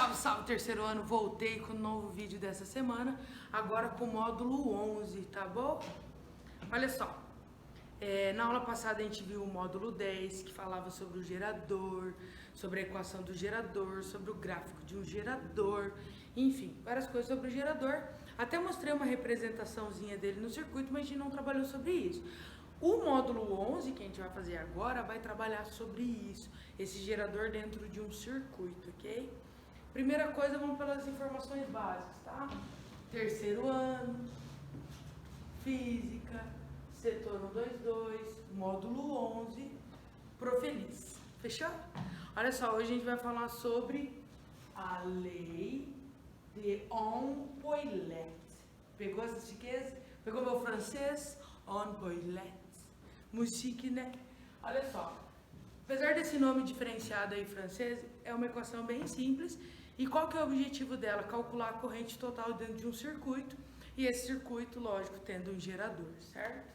Salve, salve, terceiro ano, voltei com um novo vídeo dessa semana, agora com o módulo 11, tá bom? Olha só, na aula passada a gente viu o módulo 10, que falava sobre o gerador, sobre a equação do gerador, sobre o gráfico de um gerador, enfim, várias coisas sobre o gerador. Até mostrei uma representaçãozinha dele no circuito, mas a gente não trabalhou sobre isso. O módulo 11, que a gente vai fazer agora, vai trabalhar sobre isso, esse gerador dentro de um circuito, ok? Primeira coisa, vamos pelas informações básicas, tá? Terceiro ano, física, setor 122, módulo 11, Profeliz. Fechou? Olha só, hoje a gente vai falar sobre a lei de Onpoilet. Pegou essa chiqueza? Pegou meu francês? Onpoilet. Musique, né? Olha só, apesar desse nome diferenciado aí francês, é uma equação bem simples. E qual que é o objetivo dela? Calcular a corrente total dentro de um circuito. E esse circuito, lógico, tendo um gerador, certo?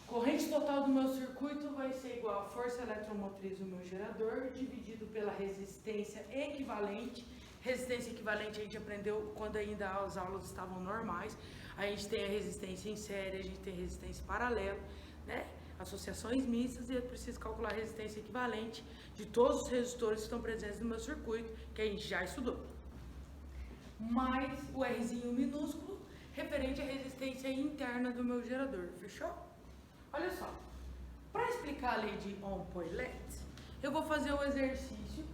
Corrente total do meu circuito vai ser igual a força eletromotriz do meu gerador, dividido pela resistência equivalente. Resistência equivalente a gente aprendeu quando ainda as aulas estavam normais. A gente tem a resistência em série, a gente tem a resistência paralela, né? Associações mistas, e eu preciso calcular a resistência equivalente de todos os resistores que estão presentes no meu circuito, que a gente já estudou. Mais o Rzinho minúsculo, referente à resistência interna do meu gerador, fechou? Olha só, para explicar a lei de Onpoilet, eu vou fazer o exercício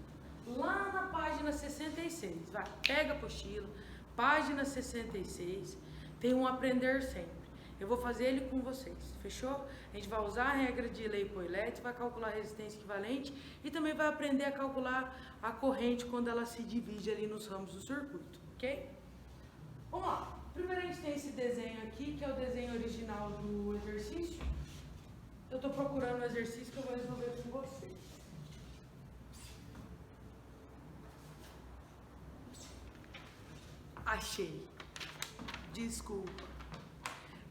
lá na página 66, vai, pega a apostila, página 66, tem um aprender sempre. Eu vou fazer ele com vocês, fechou? A gente vai usar a regra de lei Poilet, vai calcular a resistência equivalente e também vai aprender a calcular a corrente quando ela se divide ali nos ramos do circuito, ok? Vamos lá. Primeiro a gente tem esse desenho aqui, que é o desenho original do exercício. Eu estou procurando o exercício que eu vou resolver com vocês. Achei. Desculpa.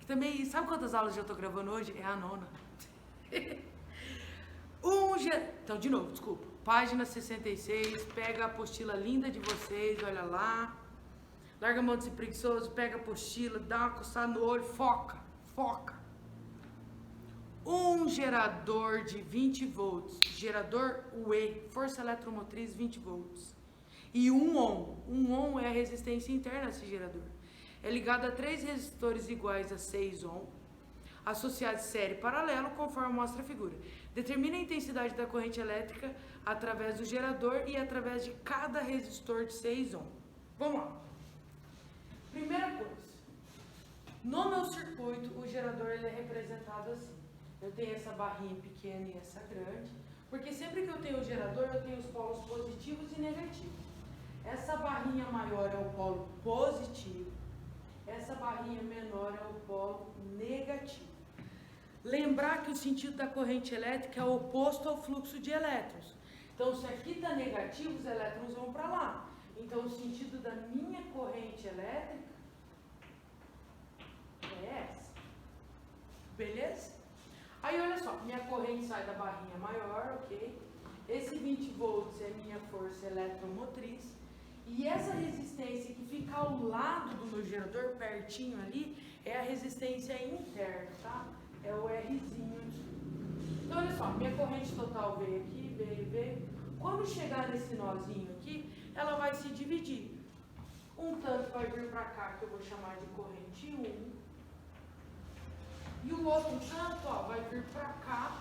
Também, sabe quantas aulas eu tô gravando hoje? É a 9ª. Então, de novo, desculpa. Página 66, pega a apostila linda de vocês, olha lá. Larga a mão de ser preguiçoso, pega a apostila, dá uma coçada no olho, foca, foca. Um gerador de 20 volts, gerador UE, força eletromotriz 20 volts. E um ohm é a resistência interna desse gerador. É ligado a 3 resistores iguais a 6 ohm, associados em série paralelo, conforme mostra a figura. Determina a intensidade da corrente elétrica através do gerador e através de cada resistor de 6 ohm. Vamos lá. Primeira coisa, no meu circuito, o gerador ele é representado assim. Eu tenho essa barrinha pequena e essa grande, porque sempre que eu tenho o gerador, eu tenho os polos positivos e negativos. Essa barrinha maior é o polo positivo. Essa barrinha menor é o polo negativo. Lembrar que o sentido da corrente elétrica é oposto ao fluxo de elétrons. Então, se aqui está negativo, os elétrons vão para lá. Então, o sentido da minha corrente elétrica é essa. Beleza? Aí, olha só, minha corrente sai da barrinha maior, ok? Esse 20 volts é minha força eletromotriz. E essa resistência que fica ao lado do meu gerador, pertinho ali, é a resistência interna, tá? É o Rzinho aqui. Então, olha só, minha corrente total veio aqui, veio. Quando chegar nesse nozinho aqui, ela vai se dividir. Um tanto vai vir para cá, que eu vou chamar de corrente 1. E o outro tanto, ó, vai vir para cá,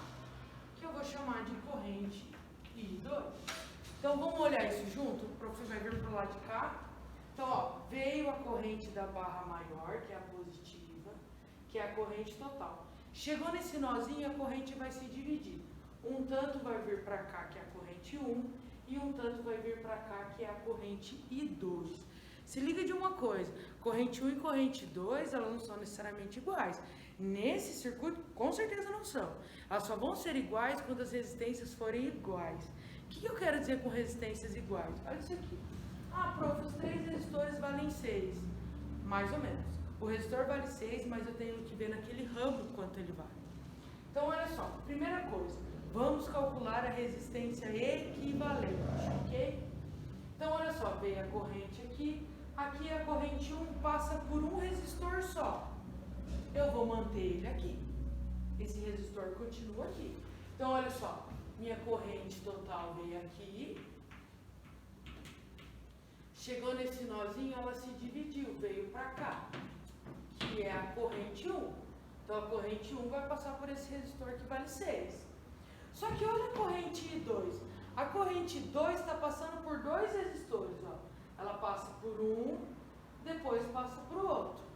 que eu vou chamar de corrente I2. Então, vamos olhar isso junto? O professor vai vir para o lado de cá. Então, ó, veio a corrente da barra maior, que é a positiva, que é a corrente total. Chegou nesse nozinho, a corrente vai se dividir. Um tanto vai vir para cá, que é a corrente 1, e um tanto vai vir para cá, que é a corrente I2. Se liga de uma coisa, corrente 1 e corrente 2, elas não são necessariamente iguais. Nesse circuito, com certeza não são. Elas só vão ser iguais quando as resistências forem iguais. O que eu quero dizer com resistências iguais? Olha isso aqui. Ah, prof, os 3 resistores valem 6. Mais ou menos. O resistor vale 6, mas eu tenho que ver naquele ramo quanto ele vale. Então, olha só. Primeira coisa, vamos calcular a resistência equivalente, ok? Então, olha só, veio a corrente aqui, aqui a corrente 1 passa por um resistor só. Eu vou manter ele aqui. Esse resistor continua aqui. Então, olha só, minha corrente total veio aqui. Chegou nesse nozinho, ela se dividiu, veio para cá, que é a corrente 1. Então, a corrente 1 vai passar por esse resistor que vale 6. Só que olha a corrente 2. A corrente 2 está passando por dois resistores, ó. Ela passa por um, depois passa por outro.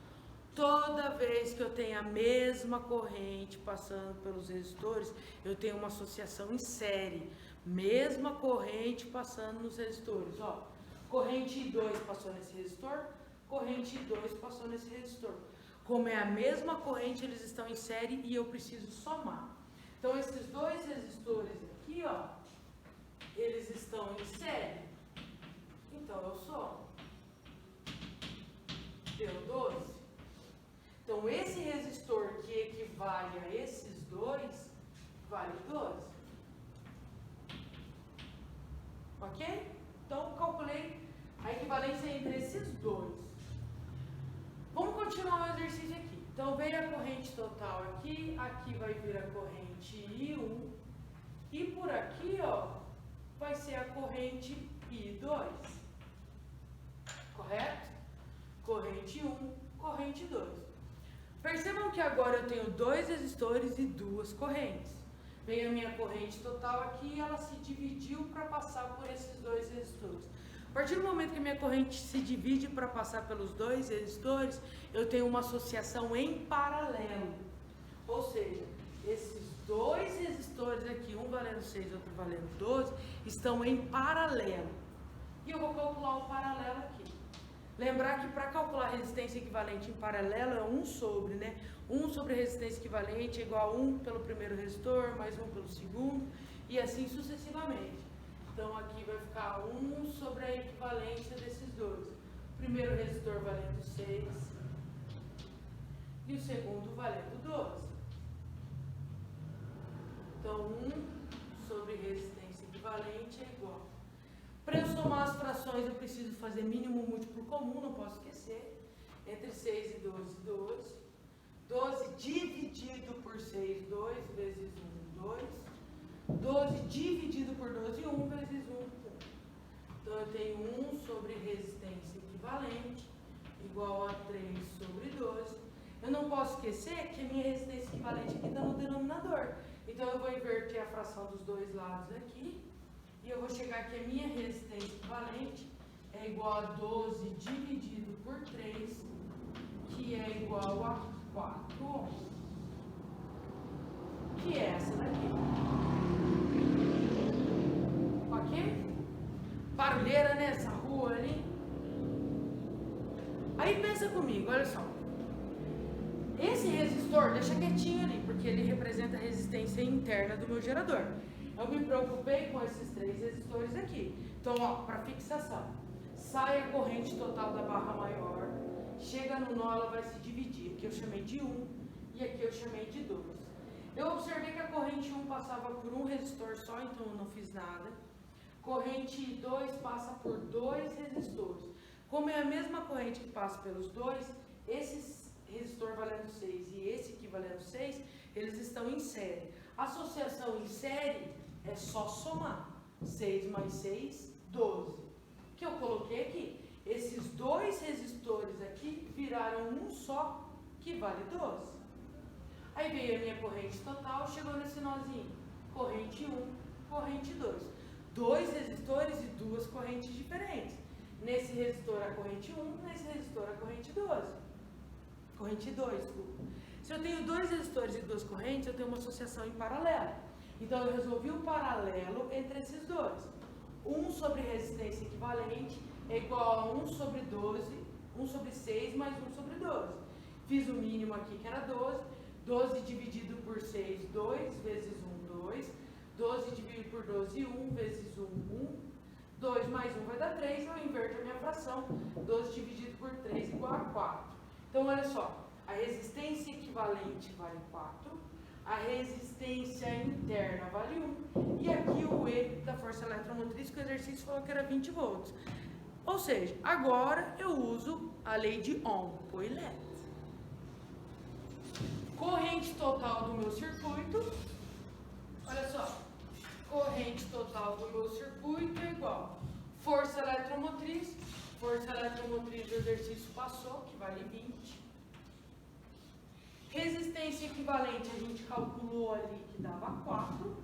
Toda vez que eu tenho a mesma corrente passando pelos resistores, eu tenho uma associação em série. Mesma corrente passando nos resistores, ó. Corrente 2 passou nesse resistor, corrente 2 passou nesse resistor. Como é a mesma corrente, eles estão em série e eu preciso somar. Então, esses dois resistores aqui, ó, eles estão em série. Então, eu somo. Deu 12. Então, esse resistor que equivale a esses dois, vale 12. Ok? Então, calculei a equivalência entre esses dois. Vamos continuar o exercício aqui. Então, veio a corrente total aqui, aqui vai vir a corrente I1, e por aqui, ó, vai ser a corrente I2. Correto? Corrente 1, corrente 2. Percebam que agora eu tenho dois resistores e duas correntes. Veio a minha corrente total aqui e ela se dividiu para passar por esses dois resistores. A partir do momento que a minha corrente se divide para passar pelos dois resistores, eu tenho uma associação em paralelo. Ou seja, esses dois resistores aqui, um valendo 6 e outro valendo 12, estão em paralelo. E eu vou calcular o paralelo aqui. Lembrar que para calcular a resistência equivalente em paralelo é 1 sobre, né? 1 sobre a resistência equivalente é igual a 1 pelo primeiro resistor, mais 1 pelo segundo, e assim sucessivamente. Então, aqui vai ficar 1 sobre a equivalência desses dois. O primeiro resistor valendo 6 e o segundo valendo 12. Então, 1 sobre resistência equivalente é igual. Para eu somar as frações, eu preciso fazer mínimo múltiplo comum, não posso esquecer. Entre 6 e 12, 12. 12 dividido por 6, 2 vezes 1, 2. 12 dividido por 12, 1 vezes 1, 1. Então, eu tenho 1 sobre resistência equivalente, igual a 3 sobre 12. Eu não posso esquecer que a minha resistência equivalente aqui está no denominador. Então, eu vou inverter a fração dos dois lados aqui. E eu vou chegar que a minha resistência equivalente é igual a 12 dividido por 3, que é igual a 4 ohms. Que é essa daqui. Ok? Barulheira nessa rua ali. Aí pensa comigo, olha só. Esse resistor, deixa quietinho ali, porque ele representa a resistência interna do meu gerador. Eu me preocupei com esses três resistores aqui. Então, ó, para fixação, sai a corrente total da barra maior, chega no nó, ela vai se dividir. Aqui eu chamei de 1 e aqui eu chamei de 2. Eu observei que a corrente 1 passava por um resistor só, então eu não fiz nada. Corrente 2 passa por dois resistores. Como é a mesma corrente que passa pelos dois, esse resistor valendo 6 e esse aqui valendo 6, eles estão em série. Associação em série é só somar. 6 mais 6, 12. Que eu coloquei aqui. Esses dois resistores aqui viraram um só, que vale 12. Aí veio a minha corrente total, chegou nesse nozinho. Corrente 1, corrente 2. Dois resistores e duas correntes diferentes. Nesse resistor a corrente 1, nesse resistor a corrente 12. Corrente 2, desculpa. Se eu tenho dois resistores e duas correntes, eu tenho uma associação em paralelo. Então, eu resolvi o paralelo entre esses dois. 1 sobre resistência equivalente é igual a 1 sobre 12, 1 sobre 6 mais 1 sobre 12. Fiz o mínimo aqui, que era 12. 12 dividido por 6, 2 vezes 1, 2. 12 dividido por 12, 1 vezes 1, 1. 2 mais 1 vai dar 3, eu inverto a minha fração. 12 dividido por 3 igual a 4. Então, olha só. A resistência equivalente vale 4, A resistência interna vale 1. E aqui o E da força eletromotriz, que o exercício falou que era 20 volts. Ou seja, agora eu uso a lei de Ohm, Poilet. Corrente total do meu circuito, olha só, corrente total do meu circuito é igual força eletromotriz do exercício passou, que vale 20. Resistência equivalente a gente calculou ali que dava 4.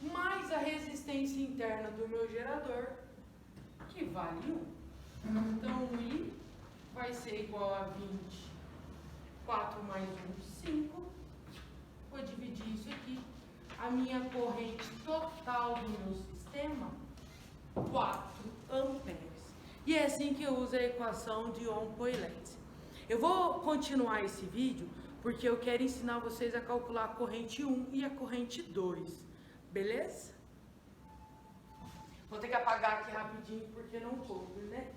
Mais a resistência interna do meu gerador, que vale 1. Então, o I vai ser igual a 20. 4 mais 1, 5. Vou dividir isso aqui. A minha corrente total do meu sistema, 4 amperes. E é assim que eu uso a equação de Ohm-Poilet. Eu vou continuar esse vídeo porque eu quero ensinar vocês a calcular a corrente 1 e a corrente 2. Beleza? Vou ter que apagar aqui rapidinho porque não coube, né?